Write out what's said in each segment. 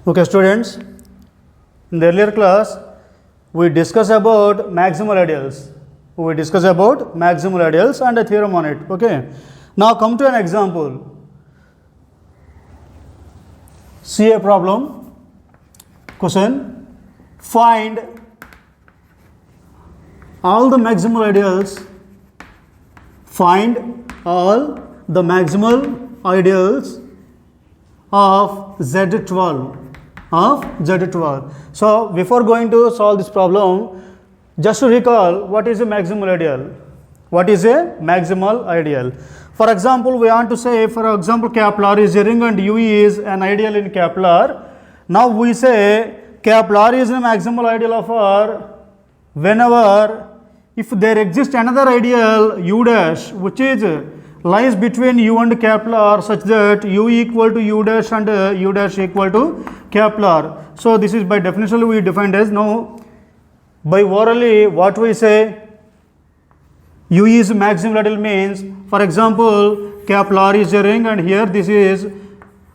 Okay, students, in the earlier class, we discussed about maximal ideals. We discussed about maximal ideals and a theorem on it. Okay, now come to an example. See a problem. Question: find all the maximal ideals. Find all the maximal ideals of Z12. Of Z12. So before going to solve this problem, just to recall, what is a maximal ideal? What is a maximal ideal? For example, we want to say, for example, Kepler is a ring and U is an ideal in Kepler. Now we say Kepler is a maximal ideal of R whenever if there exists another ideal U dash which is lies between U and Kepler such that U equal to U dash and U dash equal to Kepler. So this is by definition we defined as. Now by orally what we say, U is maximal ideal means, for example, Kepler is a ring and here this is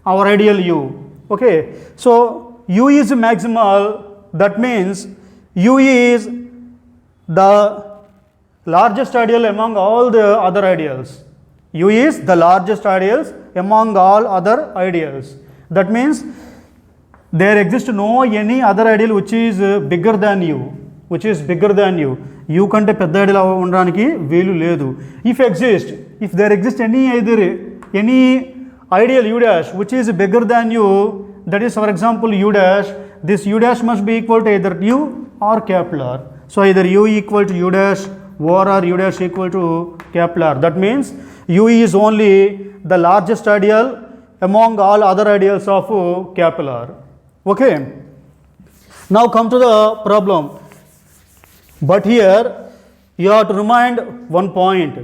our ideal U. Okay, so U is maximal, that means U is the largest ideal among all the other ideals. U is the largest ideals among all other ideals. That means there exists no any other ideal which is bigger than U. Which is bigger than U. U కంటే పెద్ద ideal ఉండడానికి వీలు లేదు. If there exists any ideal U dash which is bigger than U, that is for example U dash, this U dash must be equal to either U or Kepler. So either U equal to U dash or U dash equal to Kepler. That means U is only the largest ideal among all other ideals of Kepler. Okay. Now come to the problem. But here you have to remind one point.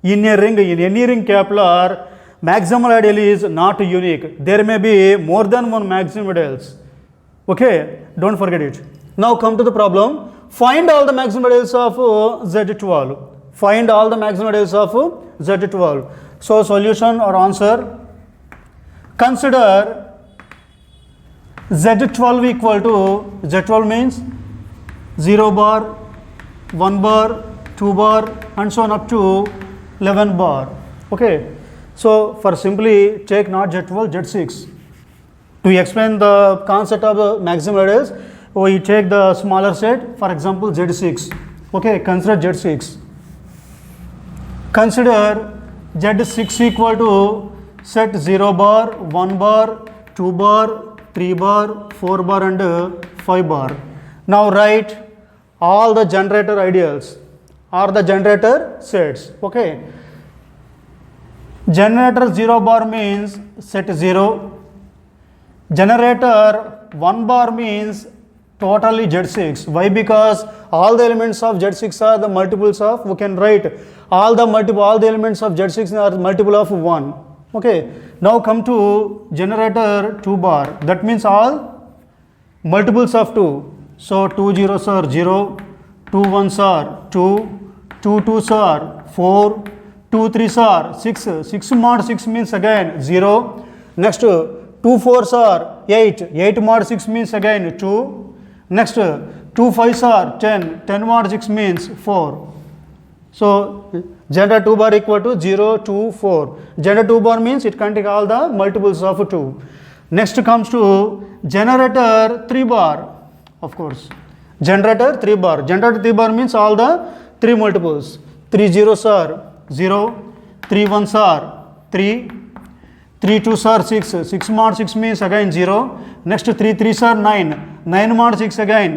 In a ring, in any ring Kepler, maximal ideal is not unique. There may be more than one maximal ideals. Okay, don't forget it. Now come to the problem. Find all the maximal ideals of Z12. Find all the maximal ideals of Z12. So solution or answer. Consider Z12 equal to, Z12 means 0 bar, 1 bar, 2 bar and so on up to 11 bar. Okay. So for simply take not Z12, Z6. To explain the concept of the maximal ideals, we take the smaller set, for example Z6. Okay, consider Z6. Consider Z6 equal to set 0 bar, 1 bar, 2 bar, 3 bar, 4 bar and 5 bar. Now write all the generator ideals or the generator sets. Okay. Generator 0 bar means set 0. Generator 1 bar means totally Z6. Why? Because all the elements of Z6 are the multiples of, we can write all the elements of Z6 are multiple of 1. Okay. Now come to generator 2 bar. That means all multiples of 2. So 2 zeros are 0, 2 ones are 2, 2 twos are 4, 2 threes are 6. 6 mod 6 means again 0. Next 2 fours are 8. 8 mod 6 means again 2. Next 2 fives are 10. 10 mod 6 means 4. So generator 2 bar equal to 0, 2, 4. Generator 2 bar means it can take all the multiples of 2. Next comes to generator 3 bar. Of course, generator 3 bar. Generator 3 bar means all the 3 multiples. 3 zeros are 0, 3 ones are 3, 3 twos are 6. 6 mod 6 means again 0. Next 3 threes are 9. 9 mod 6 again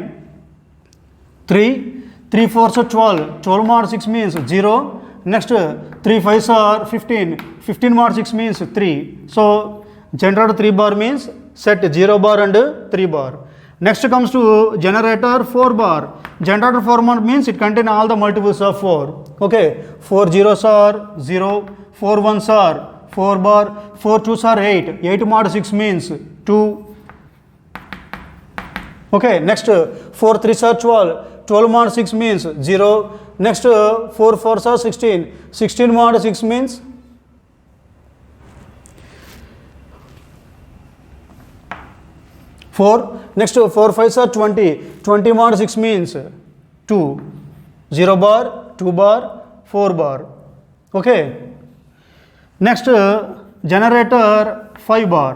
3. 3 fours are 12. 12 mod 6 means 0. Next 3 fives are 15. 15 mod 6 means 3. So generator 3 bar means set 0 bar and 3 bar. Next comes to generator 4 bar. Generator 4 bar means it contains all the multiples of 4. Okay, 4 zeros are 0, 4 ones are 4 bar, 4 twos are 8. 8 mod 6 means 2. Okay, next 4 threes are 12. 12 mod 6 means 0. Next 4 fours are 16. 16 mod 6 means 4. Next 4 5s are 20. 20 mod 6 means 2. 0 bar, 2 bar, 4 bar. Okay. Next generator 5 bar.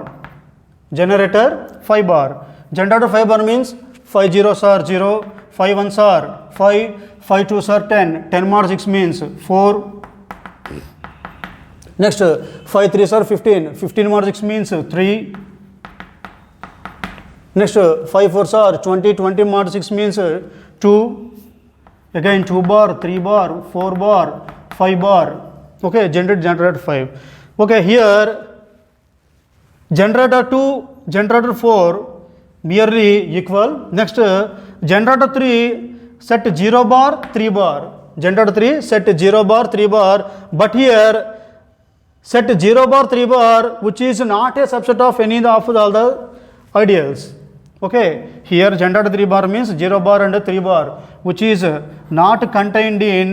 Generator 5 bar. Generator 5 bar means 5 zeros are 0, 5 ones are 5, 5 twos are 10. 10 mod 6 means 4. Next 5 threes are 15. 15 mod 6 means 3. Next 5 fours are 20. 20 mod 6 means 2. Again 2 bar, 3 bar, 4 bar, 5 bar. Okay, generator 5. Okay, here generator 2, generator 4 merely equal. Next generator 3 set 0 bar, 3 bar. Generator 3 set 0 bar, 3 bar. But here set 0 bar, 3 bar, which is not a subset of any of all the ideals. Okay, here generator 3 bar means 0 bar and 3 bar, which is not contained in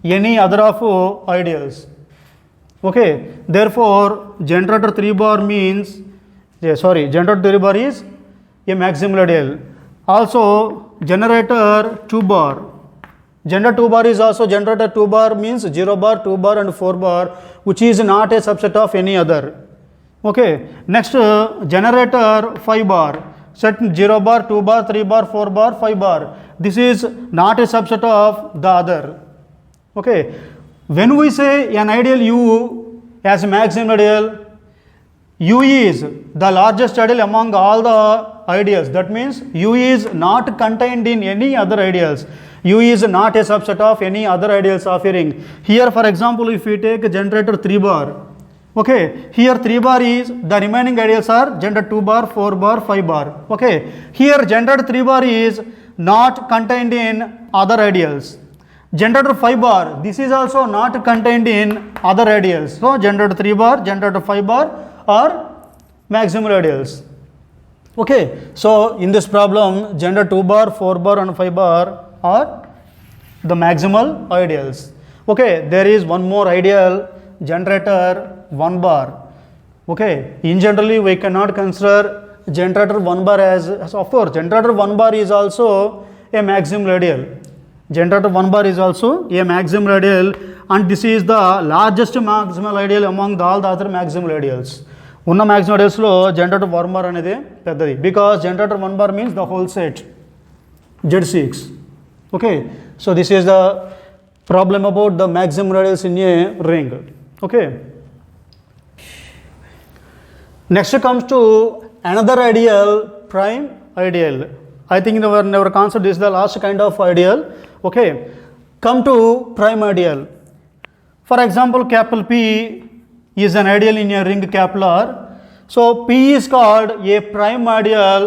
any other of ideals. Okay, therefore generator 3 bar means generator 3 bar is a maximal ideal. Also generator 2 bar. Generator 2 bar is also generator 2 bar means 0 bar, 2 bar and 4 bar, which is not a subset of any other. Okay, next generator 5 bar. Set 0 bar, 2 bar, 3 bar, 4 bar, 5 bar. This is not a subset of the other. Okay, when we say an ideal U as a maximum ideal, U is the largest ideal among all the ideals. That means U is not contained in any other ideals. U is not a subset of any other ideals of a ring. Here, for example, if we take generator 3 bar, okay, here 3 bar is the remaining ideals are generator 2 bar, 4 bar, 5 bar. Okay, here generator 3 bar is not contained in other ideals. Generator 5 bar, this is also not contained in other ideals. So generator 3 bar, generator 5 bar are maximal ideals. Okay, so in this problem generator 2 bar, 4 bar and 5 bar are the maximal ideals. Okay, there is one more ideal, generator 1 bar. Okay, in generally we cannot consider generator 1 bar as of course generator 1 bar is also a maximal ideal. Generator 1 bar is also a maximal ideal, and this is the largest maximal ideal among all the other maximal ideals. ఉన్న maximal ideals లో generator 1 bar అనేది పెద్దది, because generator 1 bar means the whole set Z6. Okay, so this is the problem about the maximum ideals in a ring. Okay, next comes to another ideal, prime ideal. I think in our concept this is the last kind of ideal. Okay, come to prime ideal. For example, capital P is an ideal in a ring capital R. So P is called a prime ideal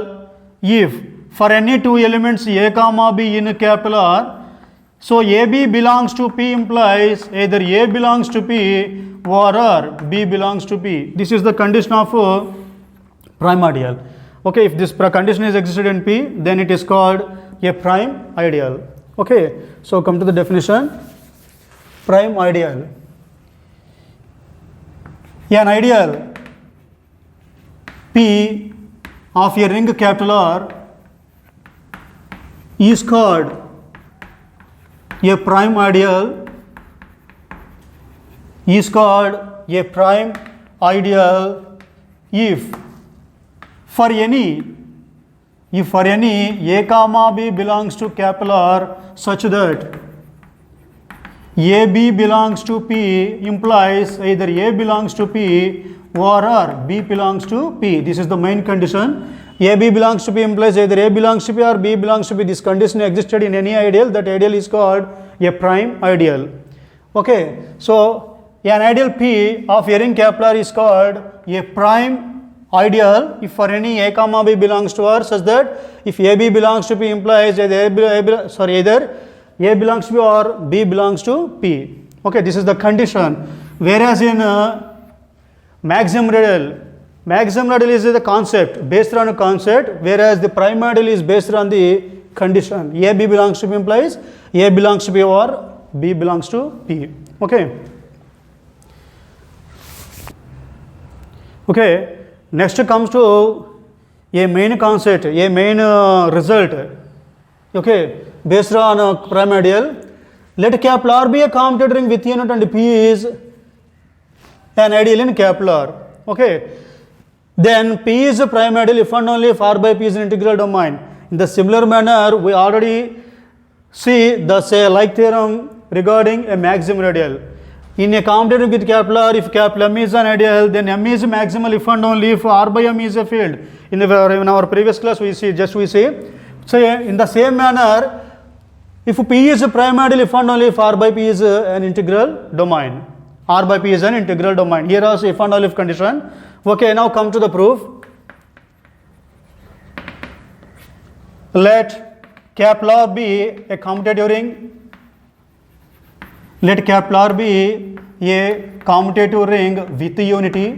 if for any two elements A comma B in capital R. So AB belongs to P implies either A belongs to P or B belongs to P. This is the condition of prime ideal. Okay, if this condition is existed in P, then it is called a prime ideal. Okay, so come to the definition. Prime ideal. An ideal P of a ring capital R is called a prime ideal, is called a prime ideal if for any A comma B belongs to capital R such that AB belongs to P implies either A belongs to P or B belongs to P. This is the main condition. AB belongs to P implies either A belongs to P or B belongs to P. This condition existed in any ideal. That ideal is called a prime ideal. Okay, so an ideal P of a ring capital R is called a prime ideal if for any A comma B belongs to R such that if AB belongs to P implies either A belongs to B or B belongs to P. Okay, this is the condition. Whereas in maximum ideal is the concept, based on a concept, whereas the prime ideal is based on the condition. AB belongs to P implies A belongs to B or B belongs to P. Okay. Okay, next comes to a main concept, a main result, okay, based on prime ideal. Let capital R be a commutator ring with unit and P is an ideal in capital R. Okay, then P is a prime ideal if and only if R by P is an integral domain. In the similar manner, we already see the like theorem regarding a maximum radial. In a commutator ring with capital R, if capital M is an ideal, then M is maximal if and only if R by M is a field. In our previous class, we see. So in the same manner, if P is a prime ideal, if and only if R by P is an integral domain. R by P is an integral domain. Here also if and only if condition. Okay, now come to the proof. Let capital R be a commutative ring. Let capital R be a commutative ring with unity.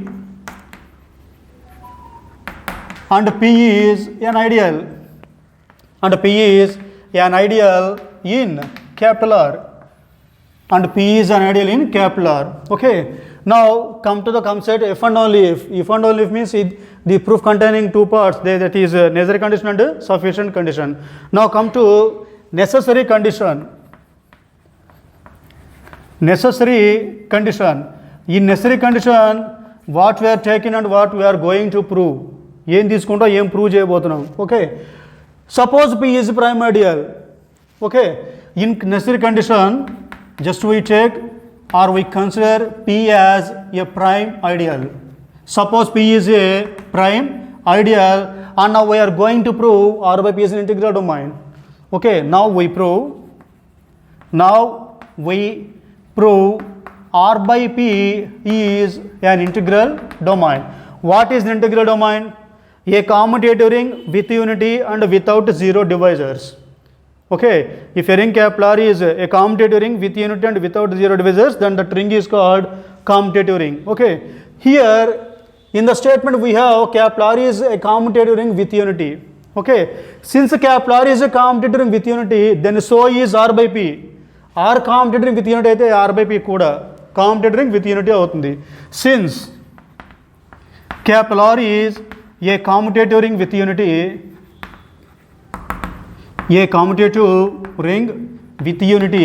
And P is an ideal. And P is an ideal in capital R. And P is an ideal in capital R. Okay. Now come to the concept if and only if. If and only if means the proof containing two parts. That is necessary condition and sufficient condition. Now come to necessary condition. Necessary condition. In necessary condition, what we are taking and what we are going to prove. ఏం తీసుకుంటా ఏం prove చేయబోతున్నాం. Okay, suppose P is prime ideal. Okay, in necessary condition, just we take or we consider P as a prime ideal. Suppose P is a prime ideal and now we are going to prove R by P is an integral domain. Okay, now we prove R by P is an integral domain. What is the integral domain? A commutative ring with unity and without zero divisors. Okay, if a ring capital R is a commutative ring with unity and without zero divisors, then that ring is called commutative ring. Okay, here in the statement we have capital R is a commutative ring with unity. Okay, since capital R is a commutative ring with unity, then so is R by P. R commutative ring with unity అయితే R by P కూడా commutative ring with unity అవుతుంది. Since capital R is a commutative ring with unity, a commutative ring with unity,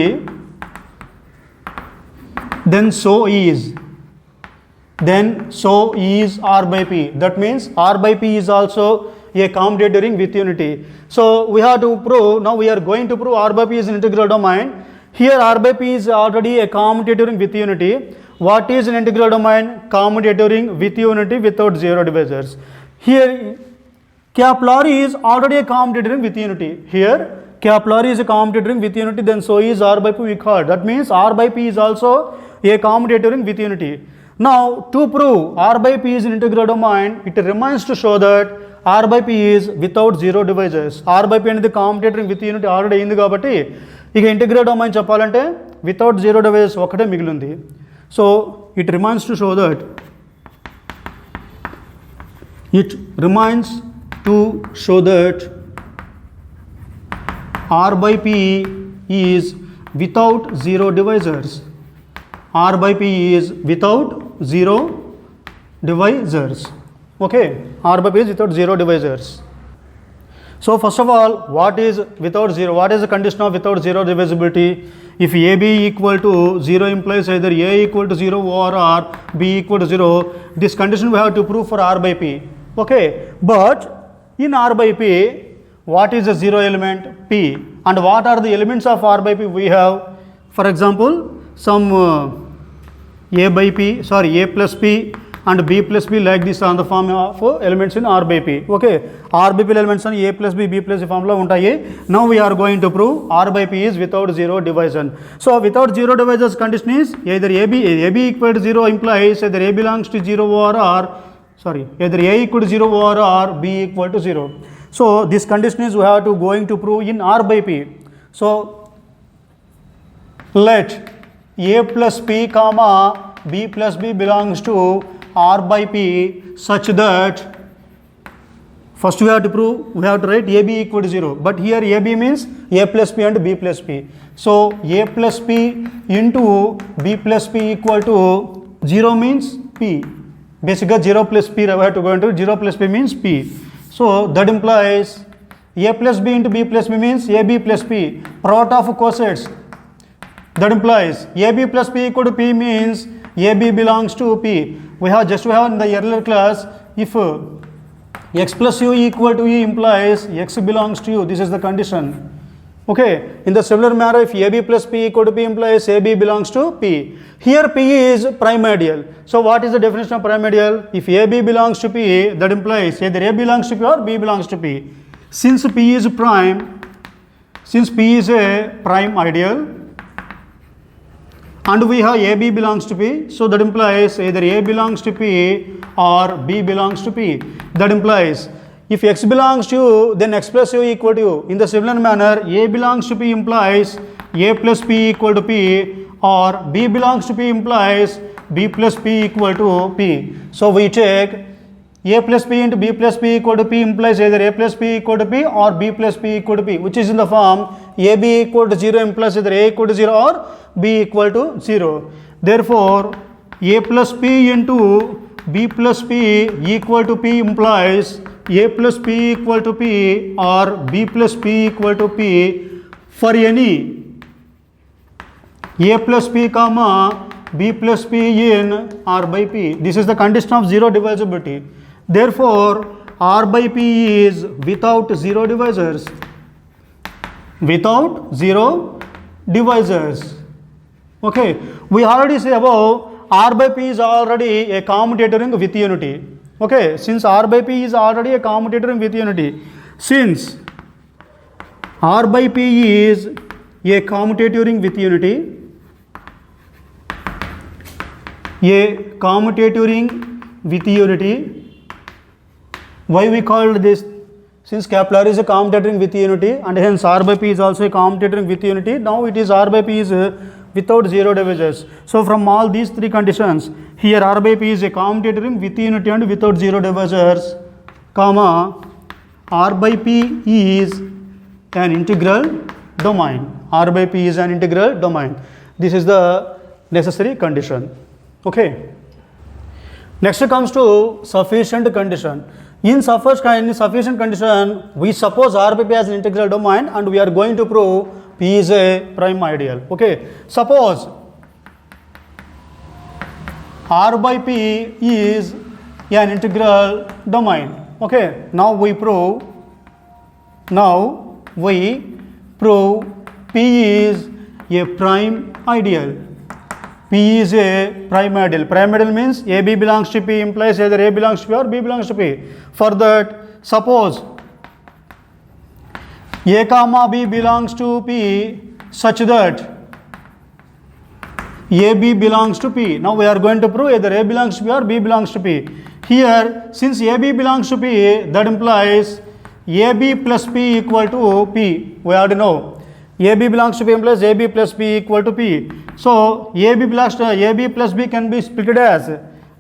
then so is R by P. That means R by P is also a commutative ring with unity. So we have to prove, now we are going to prove R by P is an integral domain. Here R by P is already a commutative ring with unity. What is an integral domain? Commutative ring with unity without zero divisors. Here capital R is already a commutative ring with unity. Here capital R is a commutative ring with unity, then so is R by P we call. That means R by P is also a commutative ring with unity. Now to prove R by P is an integral domain, it remains to show that R by P is without zero divisors. R by P అనేది commutative ring with unity already అయింది కాబట్టి ఇక integral domain చెప్పాలంటే without zero devices ఒకటే మిగిలింది. So it remains to show that R by P is without zero divisors. R by P is without zero divisors. Okay, R by P is without zero divisors. So first of all, what is without zero? What is the condition of without zero divisibility? If AB equal to 0 implies either A equal to 0 or B equal to 0. This condition we have to prove for R by P. Okay, but in R by P, what is the zero element? P. And what are the elements of R by P? We have, for example, some A plus P and B plus P like this on the form of elements in R by P. Okay, R by P elements on A plus B, B plus C form lo untayi. Now we are going to prove R by P is without zero division. So without zero divisors condition is either AB equal to 0 implies either A belongs to 0 or either A equal to 0 or B equal to 0. So this condition is we have to going to prove in R by P. So let A plus P comma B plus B belongs to R by P such that first we have to prove, we have to write AB equal to 0, but here AB means A plus P and B plus P. So A plus P into B plus P equal to 0 means P. Basically 0 plus P we have to go into 0 plus P means P. So that implies a plus b into b plus b means ab plus p, product of cosets. That implies ab plus p equal to p means ab belongs to p. We have in the earlier class, if x plus u equal to e implies x belongs to u. This is the condition. Okay, in the similar manner, if ab plus p equal to p implies ab belongs to p. Here p is primordial. So what is the definition of primordial? If ab belongs to p, that implies either a belongs to p or b belongs to p. Since p is prime, since p is a prime ideal, and we have ab belongs to p, so that implies either a belongs to p or b belongs to p. That implies if x belongs to u, then x plus u equal to u. In the similar manner, a belongs to p implies a plus p equal to p, or b belongs to p implies b plus p equal to p. So we take a plus p into b plus p equal to p implies either a plus p equal to p or b plus p equal to p, which is in the form ab equal to 0 implies either a equal to 0 or b equal to 0. Therefore, a plus p into b plus p equal to p implies a plus p equal to p or b plus p equal to p for any a plus p comma b plus p in r by p. This is the condition of zero divisibility. Therefore, r by p is without zero divisors. Without zero divisors. Okay, we already say above r by p is already a commutator ring with unity. Okay, since r by p is already a commutator ring with unity, since r by p is a commutator ring with unity, a commutator ring with unity, why we called this? Since capital R is a commutator ring with unity and hence r by p is also a commutator ring with unity, now it is r by p is without zero divisors. So from all these three conditions, here r by p is a commutator ring with unity and without zero divisors, comma r by p is an integral domain. R by p is an integral domain. This is the necessary condition. Okay. Next comes to sufficient condition. In sufficient condition, we suppose r by p as an integral domain and we are going to prove p is a prime ideal. Okay. Suppose r by p is an integral domain. Okay. Now we prove p is a prime ideal. P is a prime ideal. Prime ideal means AB belongs to P implies either A belongs to P or B belongs to P. For that, suppose A comma B belongs to P such that AB belongs to P. Now we are going to prove either A belongs to P or B belongs to P. Here, since AB belongs to P, that implies AB plus P equal to P. We already know. AB belongs to P implies AB plus P equal to P. So AB plus B can be split as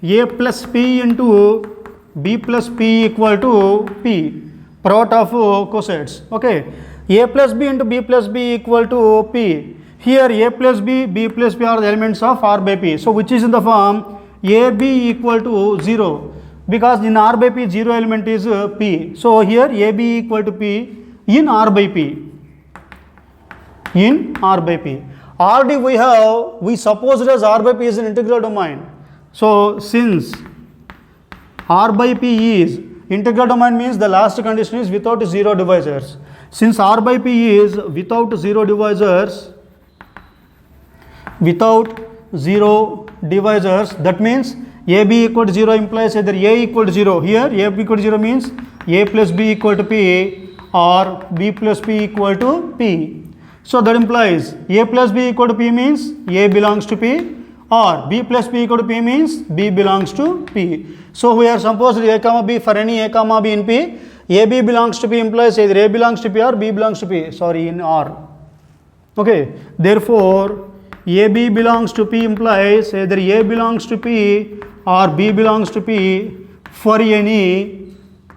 A plus P into B plus P equal to P, product of cosets. Okay, A plus B into B plus B equal to P. Here A plus B, B plus P are the elements of R by P. So which is in the form AB equal to 0, because in R by P 0 element is P. So here AB equal to P in R by P. In R by P. Already we supposed as R by P is an integral domain. So since R by P is integral domain means the last condition is without zero divisors. Since R by P is without zero divisors, that means AB equal to 0 implies either A equal to 0. Here A equal to 0 means A plus B equal to P or B plus P equal to P. So that implies A plus B equal to P means A belongs to P, or B plus P equal to P means B belongs to P. So we are supposed A comma B for any A comma B in P, AB belongs to P implies either A belongs to P or B belongs to P, in R. Okay, therefore AB belongs to P implies either A belongs to P or B belongs to P for any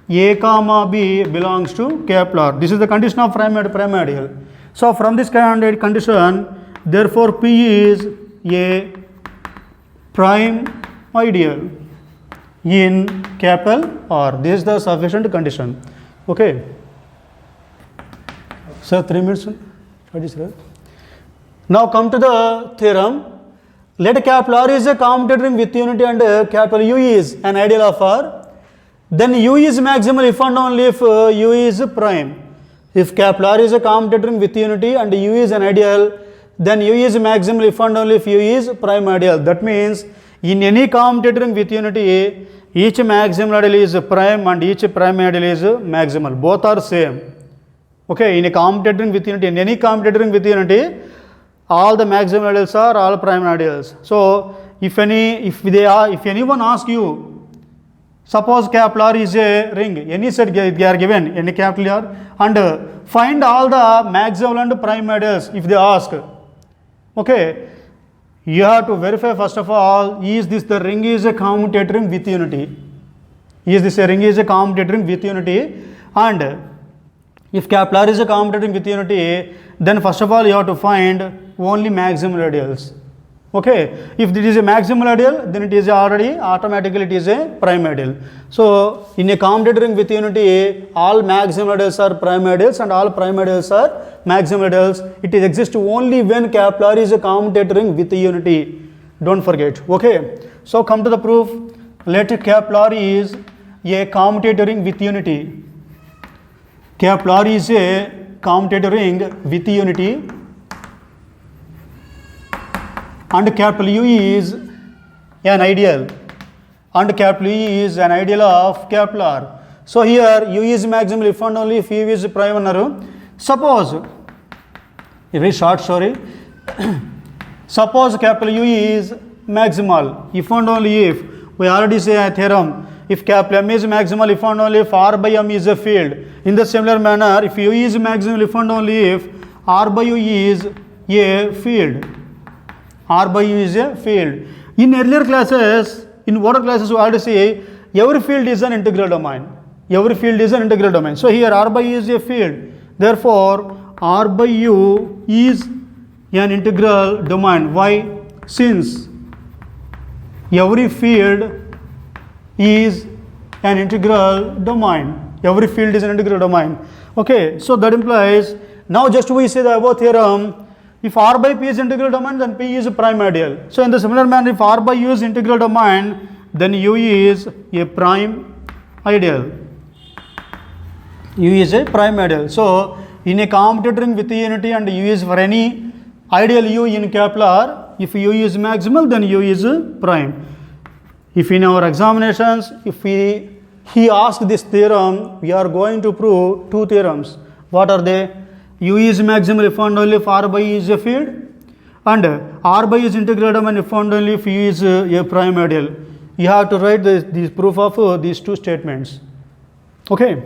A comma B belongs to capital R. This is the condition of primordial. So from this condition, therefore P is a prime ideal. in capital R. This is the sufficient condition. Okay. So 3 minutes. What is that? Now come to the theorem. Let capital R is a commutator ring with unity and capital U is an ideal of R. Then U is maximal if and only if U is prime. If capital R is a commutator ring with unity and U is an ideal, then U is maximal if and only if U is prime ideal. That means in any commutator ring with unity, each maximal ideal is prime and each prime ideal is maximal. Both are same. Okay, in a commutator ring with unity, in any commutator ring with unity, all the maximal ideals are all prime ideals. So if anyone asks you, suppose capital R is a ring, any set they are given, any capital R, and find all the maximal and prime ideals if they ask. Okay, you have to verify first of all, is this the ring is a commutator ring with unity? Is this a ring is a commutator ring with unity? And if capital R is a commutator ring with unity, then first of all you have to find only maximal ideals. Okay, if it is a maximal ideal, then it is already automatically it is a prime ideal. So in a commutator ring with unity, all maximal ideals are prime ideals and all prime ideals are maximal ideals. It exists only when capital R is a commutator ring with unity. Don't forget. Okay, so come to the proof. Let capital R is a commutator ring with unity. Capital R is a commutator ring with unity and capital U is an ideal and capital E is an ideal of capital R. So here U is maximal if and only if U is prime. Suppose, a very short story, suppose capital U is maximal if and only if, we already say a theorem, if capital M is maximal if and only if R by M is a field. In the similar manner, if U is maximal if and only if R by U is a field. R by U is a field. In earlier classes, in water classes, we already say every field is an integral domain. Every field is an integral domain. So here R by U is a field. Therefore, R by U is an integral domain. Why? Since every field is an integral domain. Every field is an integral domain. Okay, so that implies, now just we say the above theorem, if R by P is integral domain, then P is a prime ideal. So in the similar manner, if R by U is integral domain, then U is a prime ideal. U is a prime ideal. So in a commutator ring with unity and U is for any ideal U in capital R, if U is maximal, then U is prime. If in our examinations, if he asked this theorem, we are going to prove two theorems. What are they? U is maximal if and only if R by U is a field, and R by U is integral domain if and only if U is a prime ideal. You have to write this proof of these two statements. Okay.